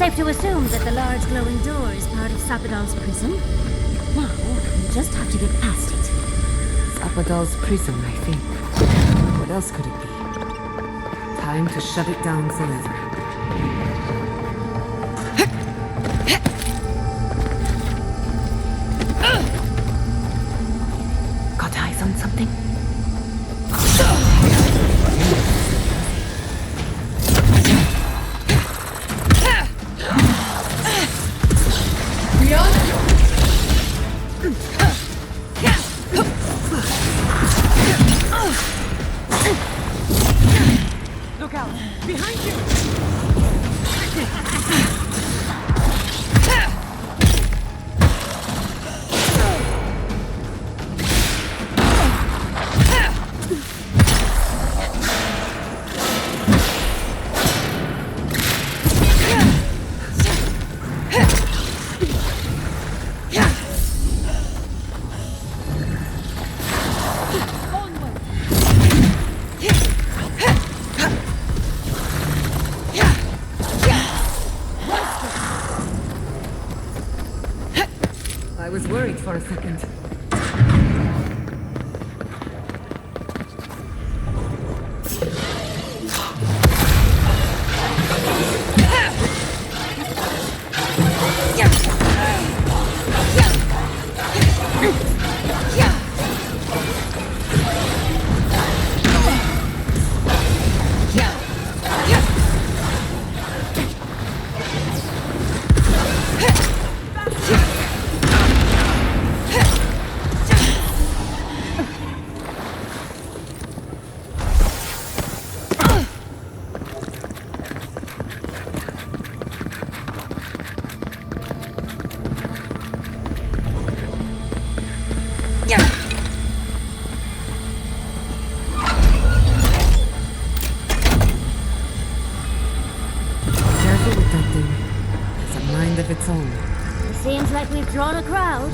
Safe to assume that the large glowing door is part of Sapadal's prison. Now, we just have to get past it. Sapadal's prison, I think. What else could it be? Time to shut it down forever. Got eyes on something? Look out! Behind you! I was worried for a second. Careful with that thing. It's a mind of its own. It seems like we've drawn a crowd.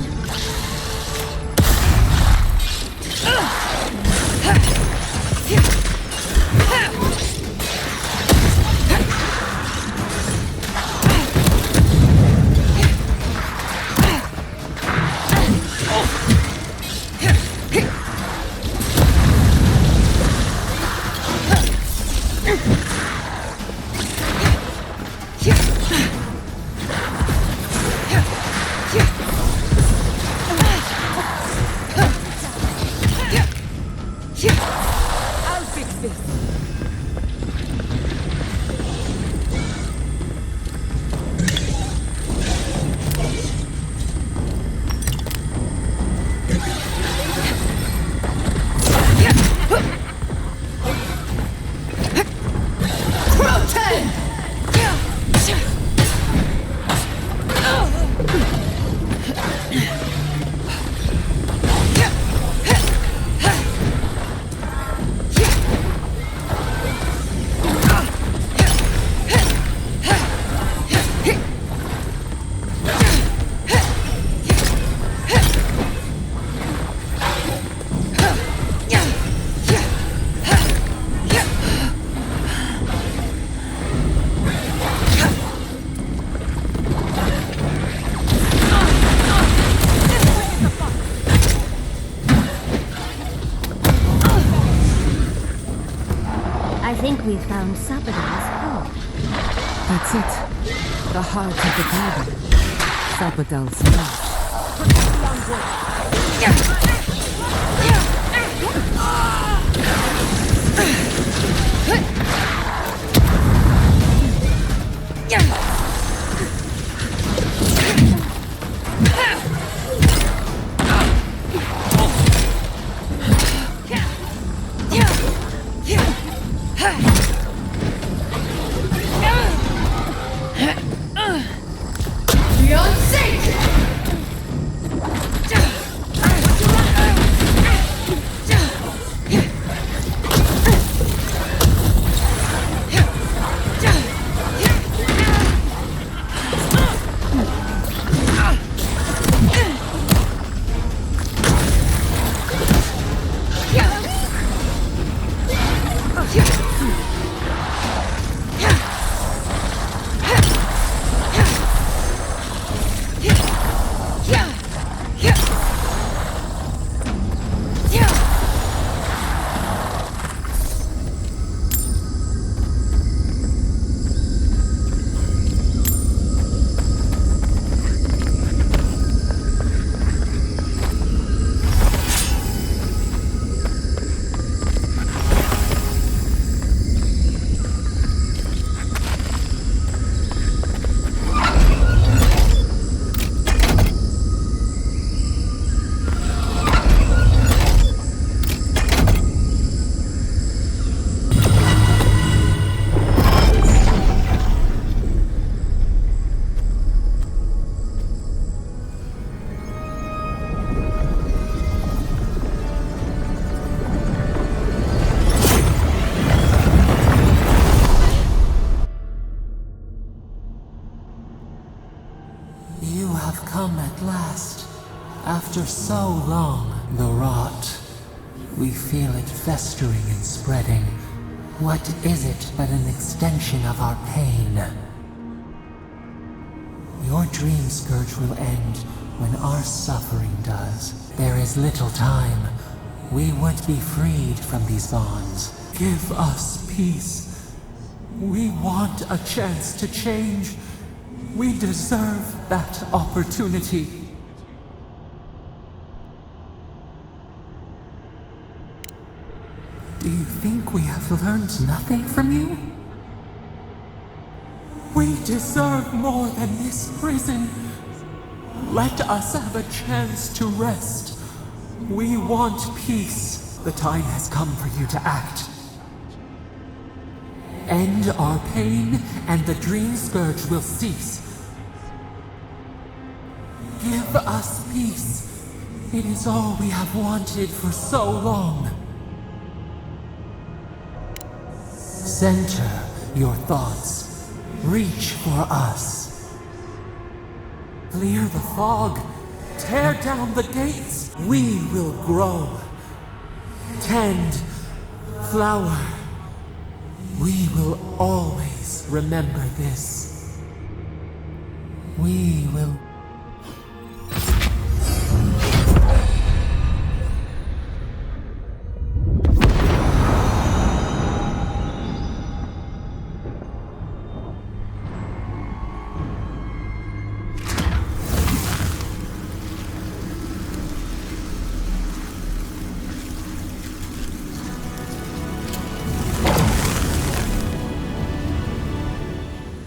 I'll fix this! I think we've found Sapadal's home. That's it. The heart of the garden. Sapadal's house. After so long, the rot, we feel it festering and spreading. What is it but an extension of our pain? Your dream scourge will end when our suffering does. There is little time. We would be freed from these bonds. Give us peace. We want a chance to change. We deserve that opportunity. Do you think we have learned nothing from you? We deserve more than this prison. Let us have a chance to rest. We want peace. The time has come for you to act. End our pain, and the dream scourge will cease. Give us peace. It is all we have wanted for so long. Center your thoughts. Reach for us. Clear the fog. Tear down the gates. We will grow. Tend. Flower. We will always remember this. We will...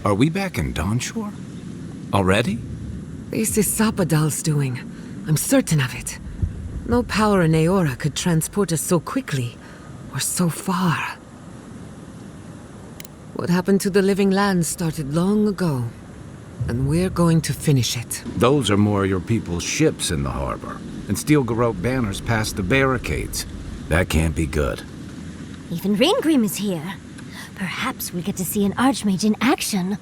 Are we back in Dawnshore? Already? This is Sapadal's doing. I'm certain of it. No power in Aora could transport us so quickly, or so far. What happened to the living lands started long ago, and we're going to finish it. Those are more of your people's ships in the harbor, and steel garrote banners past the barricades. That can't be good. Even Raingrim is here. Perhaps we get to see an Archmage in action.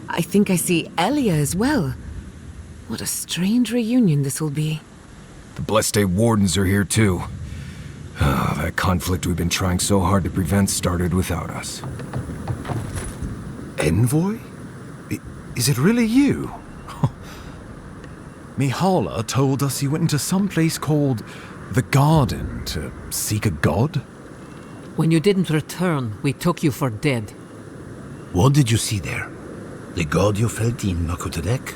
I think I see Elia as well. What a strange reunion this will be. The Blessed Wardens are here too. That conflict we've been trying so hard to prevent started without us. Envoy? Is it really you? Mihala told us you went into some place called the Garden to seek a god? When you didn't return, we took you for dead. What did you see there? The god you felt in Makutadek?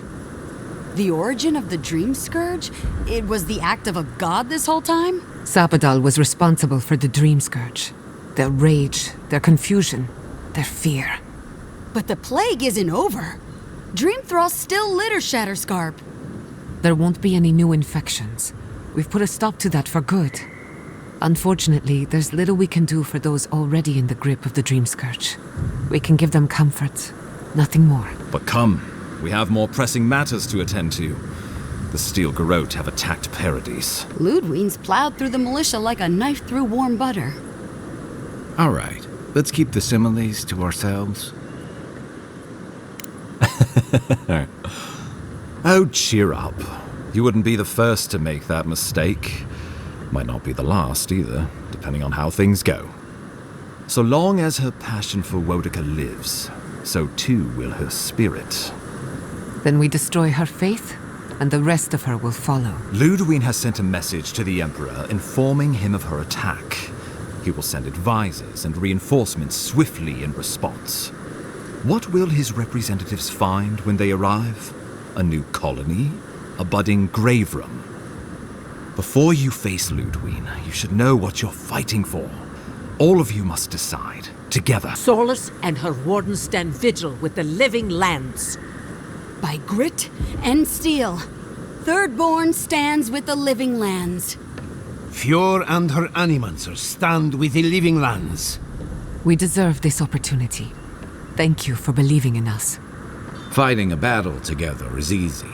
The origin of the Dream Scourge? It was the act of a god this whole time? Sapadal was responsible for the Dream Scourge. Their rage, their confusion, their fear. But the plague isn't over. Dream Thralls still litter Shatterscarp. There won't be any new infections. We've put a stop to that for good. Unfortunately, there's little we can do for those already in the grip of the Dream Scourge. We can give them comfort, nothing more. But come, we have more pressing matters to attend to. The Steel Garrote have attacked Paradise. Ludwine's plowed through the militia like a knife through warm butter. All right, let's keep the similes to ourselves. Oh, cheer up. You wouldn't be the first to make that mistake. Might not be the last either, depending on how things go. So long as her passion for Wodica lives, so too will her spirit. Then we destroy her faith, and the rest of her will follow. Ludwine has sent a message to the Emperor informing him of her attack. He will send advisors and reinforcements swiftly in response. What will his representatives find when they arrive? A new colony? A budding grave room? Before you face Ludwine, you should know what you're fighting for. All of you must decide, together. Sorlus and her wardens stand vigil with the living lands. By grit and steel, Thirdborn stands with the living lands. Fjord and her animancers stand with the living lands. We deserve this opportunity. Thank you for believing in us. Fighting a battle together is easy.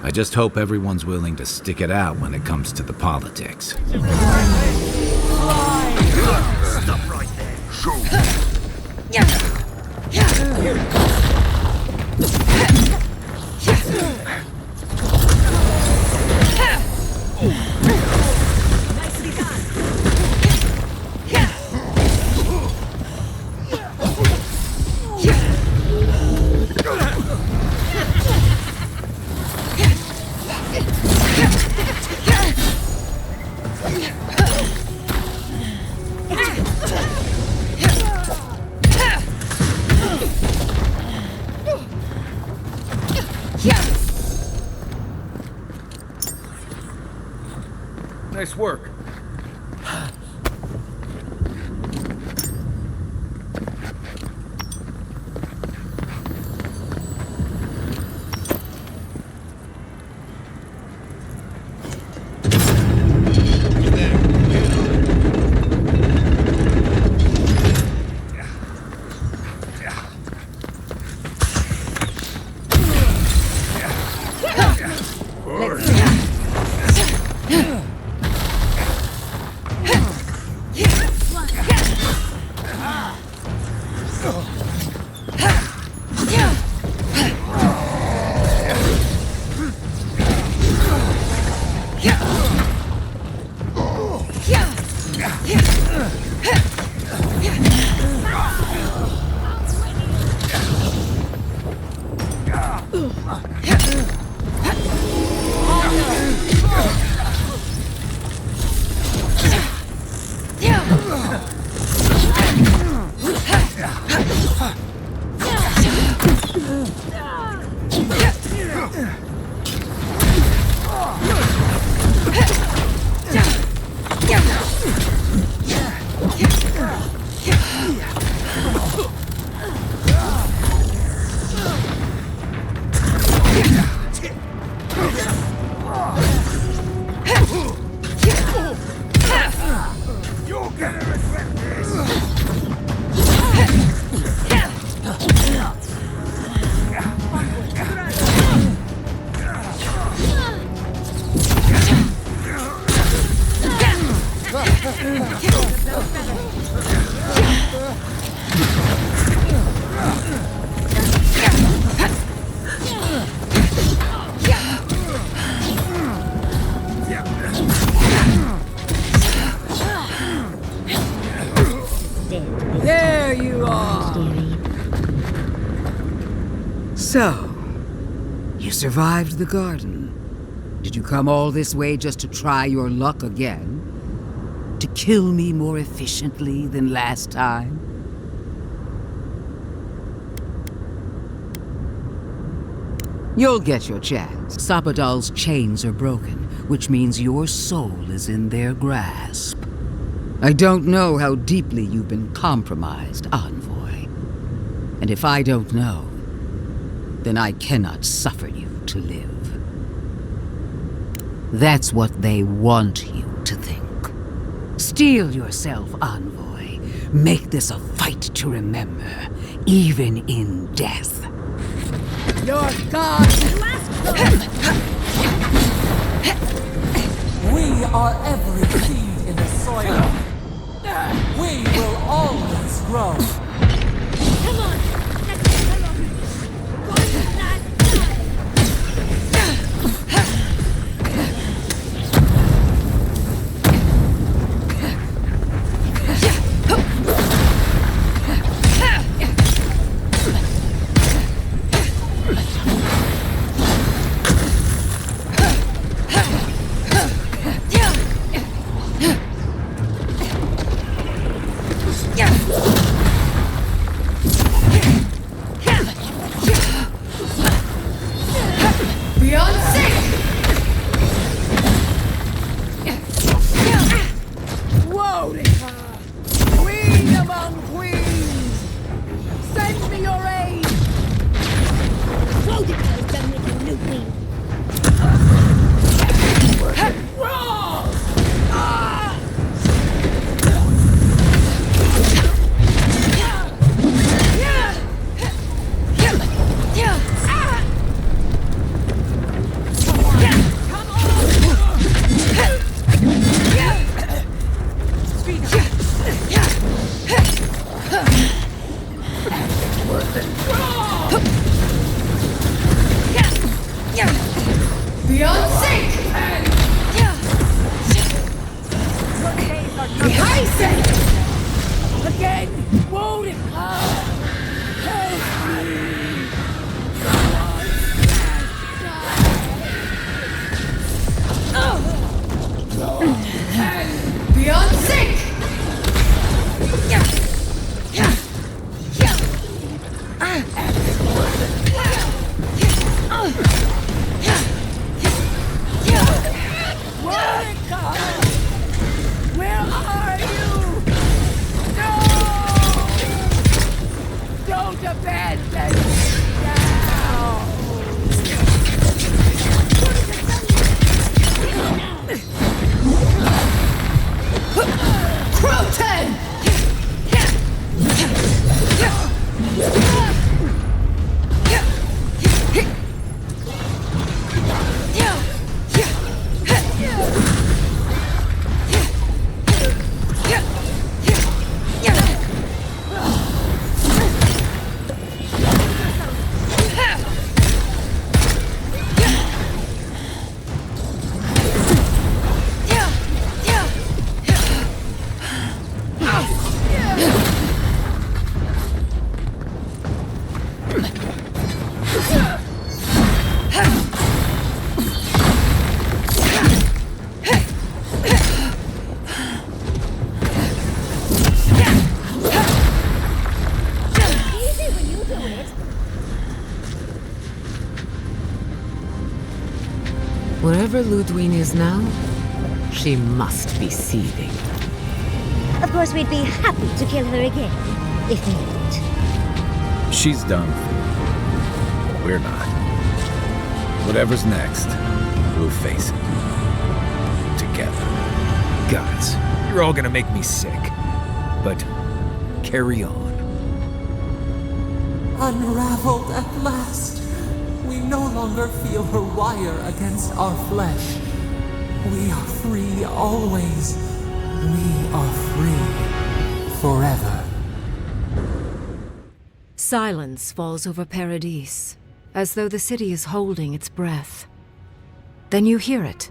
I just hope everyone's willing to stick it out when it comes to the politics. Stop right there. Nice work. There you are! So, you survived the garden. Did you come all this way just to try your luck again? To kill me more efficiently than last time? You'll get your chance. Sapadal's chains are broken, which means your soul is in their grasp. I don't know how deeply you've been compromised, Envoy. And if I don't know, then I cannot suffer you to live. That's what they want you to think. Steel yourself, Envoy. Make this a fight to remember, even in death. Your God! We are every seed in the soil. We will always grow. Come on! Let's get along. One last time! Wherever Ludwine is now, she must be seething. Of course, we'd be happy to kill her again, if needed. She's done for. But we're not. Whatever's next, we'll face it. Together. Guys, you're all gonna make me sick. But carry on. Unraveled at last. We no longer feel her wire against our flesh. We are free always. We are free forever. Silence falls over Paradis, as though the city is holding its breath. Then you hear it,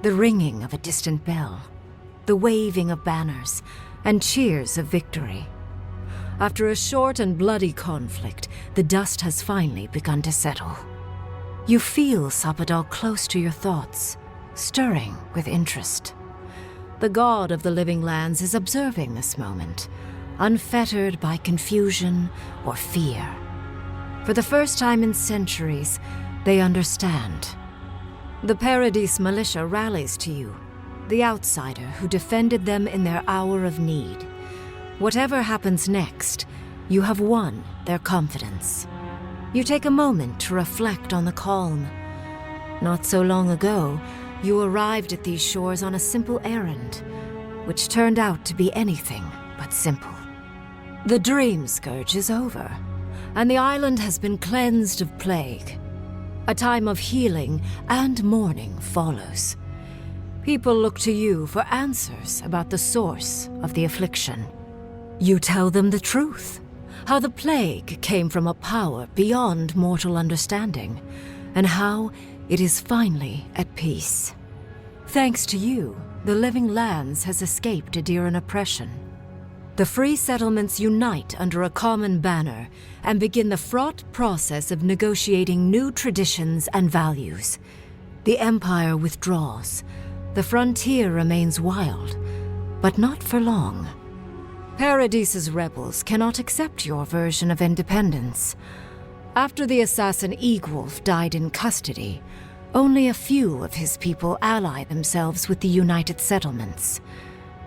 the ringing of a distant bell, the waving of banners, and cheers of victory. After a short and bloody conflict, the dust has finally begun to settle. You feel Sapadal close to your thoughts, stirring with interest. The god of the living lands is observing this moment, unfettered by confusion or fear. For the first time in centuries, they understand. The Paradis militia rallies to you, the outsider who defended them in their hour of need. Whatever happens next, you have won their confidence. You take a moment to reflect on the calm. Not so long ago, you arrived at these shores on a simple errand, which turned out to be anything but simple. The Dream Scourge is over, and the island has been cleansed of plague. A time of healing and mourning follows. People look to you for answers about the source of the affliction. You tell them the truth, how the plague came from a power beyond mortal understanding, and how it is finally at peace. Thanks to you, the living lands has escaped Adiran oppression. The free settlements unite under a common banner and begin the fraught process of negotiating new traditions and values. The Empire withdraws. The frontier remains wild, but not for long. Paradis's rebels cannot accept your version of independence. After the assassin Egwolf died in custody, only a few of his people ally themselves with the United Settlements.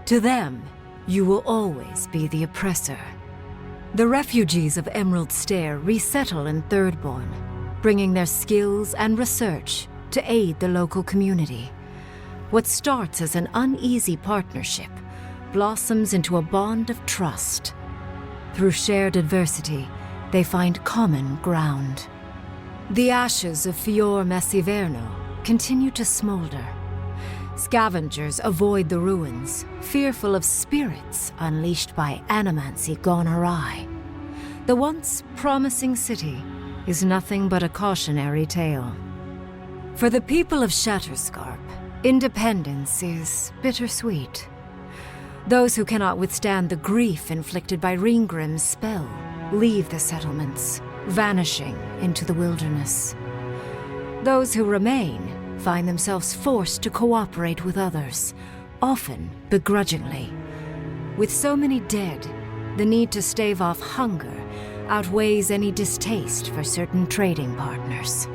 To them, you will always be the oppressor. The refugees of Emerald Stair resettle in Thirdborn, bringing their skills and research to aid the local community. What starts as an uneasy partnership blossoms into a bond of trust. Through shared adversity, they find common ground. The ashes of Fior Messiverno continue to smolder. Scavengers avoid the ruins, fearful of spirits unleashed by animancy gone awry. The once promising city is nothing but a cautionary tale. For the people of Shatterscarp, independence is bittersweet. Those who cannot withstand the grief inflicted by Ringgrim's spell leave the settlements, vanishing into the wilderness. Those who remain find themselves forced to cooperate with others, often begrudgingly. With so many dead, the need to stave off hunger outweighs any distaste for certain trading partners.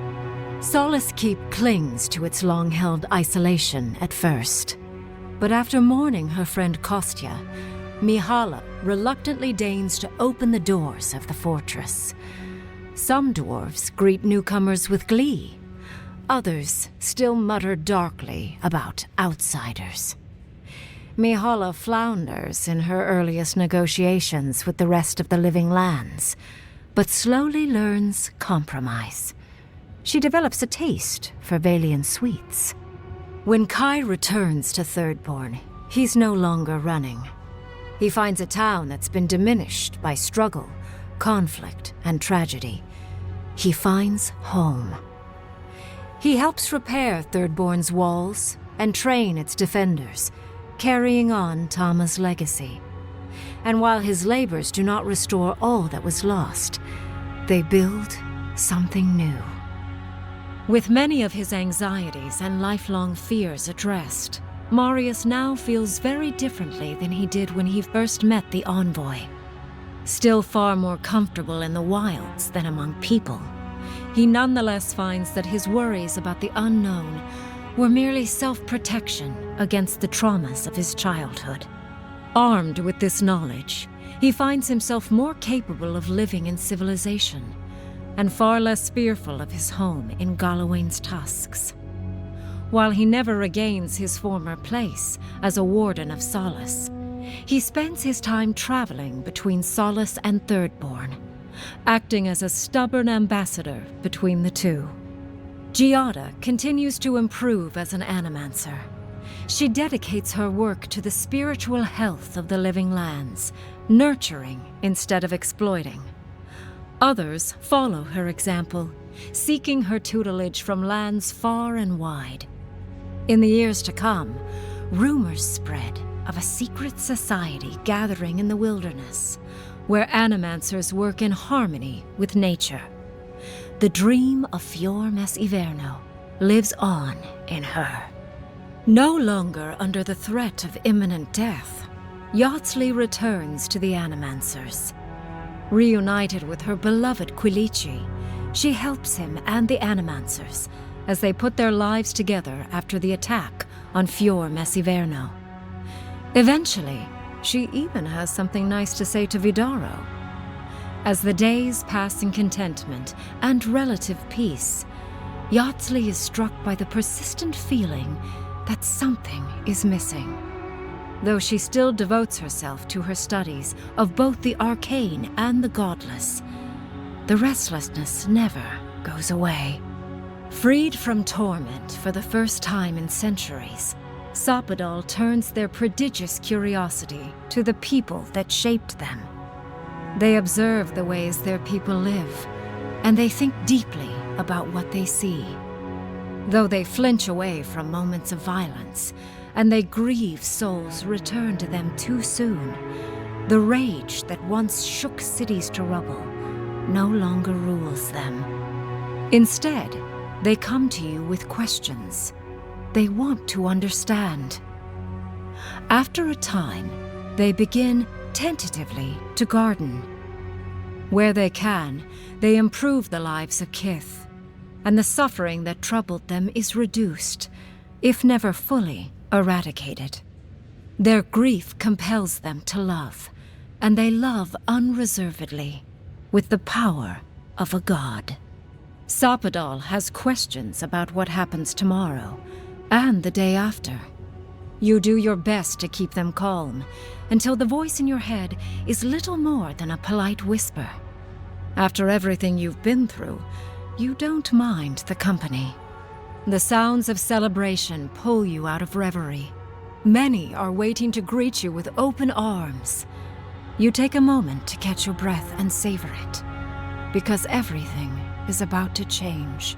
Solace Keep clings to its long-held isolation at first. But after mourning her friend Kostya, Mihala reluctantly deigns to open the doors of the fortress. Some dwarves greet newcomers with glee. Others still mutter darkly about outsiders. Mihala flounders in her earliest negotiations with the rest of the living lands, but slowly learns compromise. She develops a taste for Valian sweets. When Kai returns to Thirdborn, he's no longer running. He finds a town that's been diminished by struggle, conflict, and tragedy. He finds home. He helps repair Thirdborn's walls and train its defenders, carrying on Tama's legacy. And while his labors do not restore all that was lost, they build something new. With many of his anxieties and lifelong fears addressed, Marius now feels very differently than he did when he first met the envoy. Still far more comfortable in the wilds than among people, he nonetheless finds that his worries about the unknown were merely self-protection against the traumas of his childhood. Armed with this knowledge, he finds himself more capable of living in civilization, and far less fearful of his home in Galawain's tusks. While he never regains his former place as a warden of Solace, he spends his time traveling between Solace and Thirdborn, acting as a stubborn ambassador between the two. Giada continues to improve as an animancer. She dedicates her work to the spiritual health of the living lands, nurturing instead of exploiting. Others follow her example, seeking her tutelage from lands far and wide. In the years to come, rumors spread of a secret society gathering in the wilderness, where animancers work in harmony with nature. The dream of Fior Mes Iverno lives on in her. No longer under the threat of imminent death, Yotsley returns to the Animancers. Reunited with her beloved Quilici, she helps him and the Animancers as they put their lives together after the attack on Fior Mes Iverno. Eventually, she even has something nice to say to Vidaro. As the days pass in contentment and relative peace, Yotsley is struck by the persistent feeling that something is missing. Though she still devotes herself to her studies of both the arcane and the godless, the restlessness never goes away. Freed from torment for the first time in centuries, Sapadal turns their prodigious curiosity to the people that shaped them. They observe the ways their people live, and they think deeply about what they see. Though they flinch away from moments of violence, and they grieve souls returned to them too soon, the rage that once shook cities to rubble no longer rules them. Instead, they come to you with questions. They want to understand. After a time, they begin tentatively to garden. Where they can, they improve the lives of Kith, and the suffering that troubled them is reduced, if never fully eradicated. Their grief compels them to love, and they love unreservedly, with the power of a god. Sapadal has questions about what happens tomorrow, and the day after. You do your best to keep them calm, until the voice in your head is little more than a polite whisper. After everything you've been through, you don't mind the company. The sounds of celebration pull you out of reverie. Many are waiting to greet you with open arms. You take a moment to catch your breath and savor it, because everything is about to change.